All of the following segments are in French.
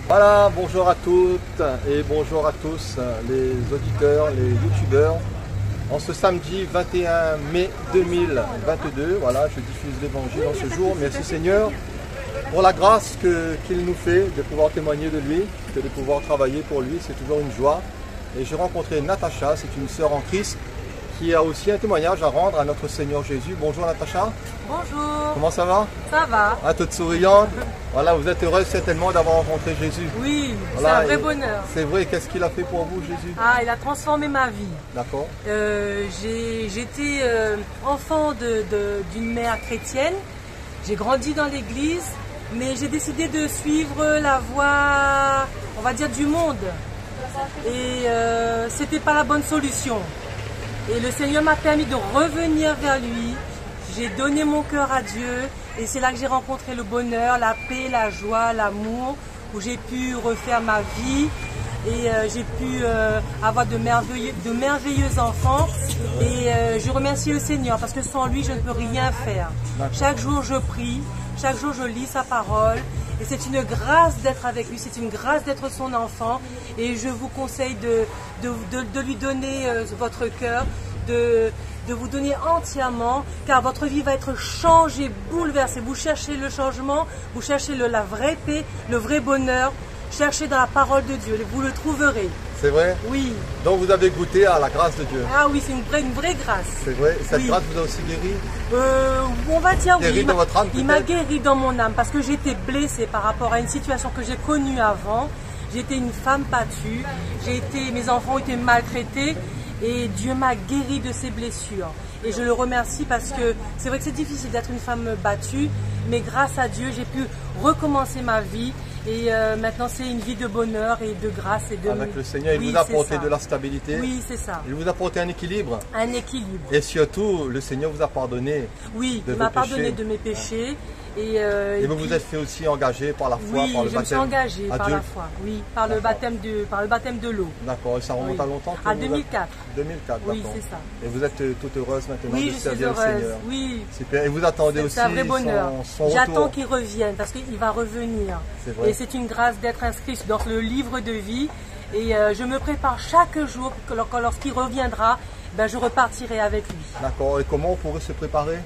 Voilà, bonjour à toutes et bonjour à tous les auditeurs, les youtubeurs. En ce samedi 21 mai 2022, voilà, je diffuse l'évangile en ce jour. Merci Seigneur pour la grâce qu'il nous fait de pouvoir témoigner de lui, de pouvoir travailler pour lui, c'est toujours une joie. Et j'ai rencontré Natacha, c'est une sœur en Christ qui a aussi un témoignage à rendre à notre Seigneur Jésus. Bonjour Natacha. Bonjour. Comment ça va? Ça va. Ah, toute souriante. Voilà, vous êtes heureuse certainement d'avoir rencontré Jésus. Oui, voilà, c'est un vrai bonheur. C'est vrai, qu'est-ce qu'il a fait pour vous Jésus? Ah, il a transformé ma vie. D'accord. J'étais enfant d'une mère chrétienne. J'ai grandi dans l'église, mais j'ai décidé de suivre la voie, on va dire, du monde. Et c'était pas la bonne solution. Et le Seigneur m'a permis de revenir vers lui. J'ai donné mon cœur à Dieu et c'est là que j'ai rencontré le bonheur, la paix, la joie, l'amour, où j'ai pu refaire ma vie et j'ai pu avoir de merveilleux enfants. Et je remercie le Seigneur parce que sans lui, je ne peux rien faire. Chaque jour, je prie, chaque jour, je lis sa parole. Et c'est une grâce d'être avec lui, c'est une grâce d'être son enfant. Et je vous conseille de lui donner votre cœur, de vous donner entièrement, car votre vie va être changée, bouleversée. Vous cherchez le changement, vous cherchez la vraie paix, le vrai bonheur. Cherchez dans la parole de Dieu, vous le trouverez. C'est vrai? Oui. Donc vous avez goûté à la grâce de Dieu? Ah oui, c'est une vraie grâce. C'est vrai? Cette oui. grâce vous a aussi guéri? On va dire guéri oui. Dans votre âme, il m'a guéri dans mon âme parce que j'étais blessée par rapport à une situation que j'ai connue avant. J'étais une femme battue, mes enfants ont été maltraités et Dieu m'a guéri de ces blessures. Et je le remercie parce que c'est vrai que c'est difficile d'être une femme battue, mais grâce à Dieu, j'ai pu recommencer ma vie. Et maintenant, c'est une vie de bonheur et de grâce. Avec le Seigneur, il vous a apporté de la stabilité. Oui, c'est ça. Il vous a apporté un équilibre. Un équilibre. Et surtout, le Seigneur vous a pardonné. Oui, il m'a pardonné de mes péchés. Et vous vous êtes fait aussi engager par la foi, oui, par le baptême. Oui, je me suis engagée par la foi, oui, par le baptême de l'eau. D'accord, et ça remonte à longtemps? À 2004. 2004, oui, d'accord. c'est ça. Et vous êtes toute heureuse maintenant de servir le Seigneur? Oui, super. Et vous attendez aussi un vrai bonheur. son retour? J'attends qu'il revienne parce qu'il va revenir. Et c'est une grâce d'être inscrit dans le livre de vie. Et je me prépare chaque jour que lorsqu'il reviendra, ben, je repartirai avec lui. D'accord. Et comment on pourrait se préparer?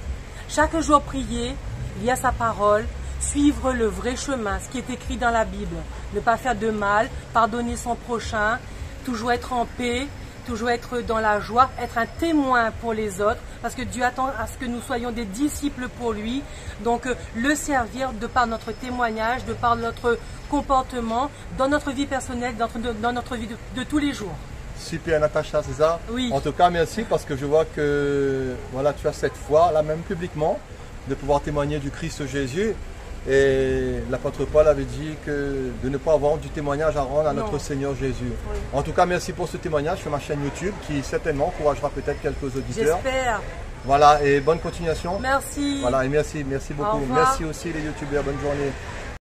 Chaque jour prier, lire sa parole, suivre le vrai chemin, ce qui est écrit dans la Bible. Ne pas faire de mal, pardonner son prochain, toujours être en paix, toujours être dans la joie, être un témoin pour les autres, parce que Dieu attend à ce que nous soyons des disciples pour lui. Donc le servir de par notre témoignage, de par notre comportement, dans notre vie personnelle, dans notre vie de tous les jours. Super Natacha, c'est ça? Oui. En tout cas, merci parce que je vois que voilà, tu as cette foi, là même publiquement, de pouvoir témoigner du Christ Jésus. Et l'apôtre Paul avait dit que de ne pas avoir du témoignage à rendre à notre Seigneur Jésus. Oui. En tout cas, merci pour ce témoignage sur ma chaîne YouTube qui certainement encouragera peut-être quelques auditeurs. J'espère. Voilà, et bonne continuation. Merci. Voilà, et merci beaucoup. Au revoir. Merci aussi les youtubeurs, bonne journée.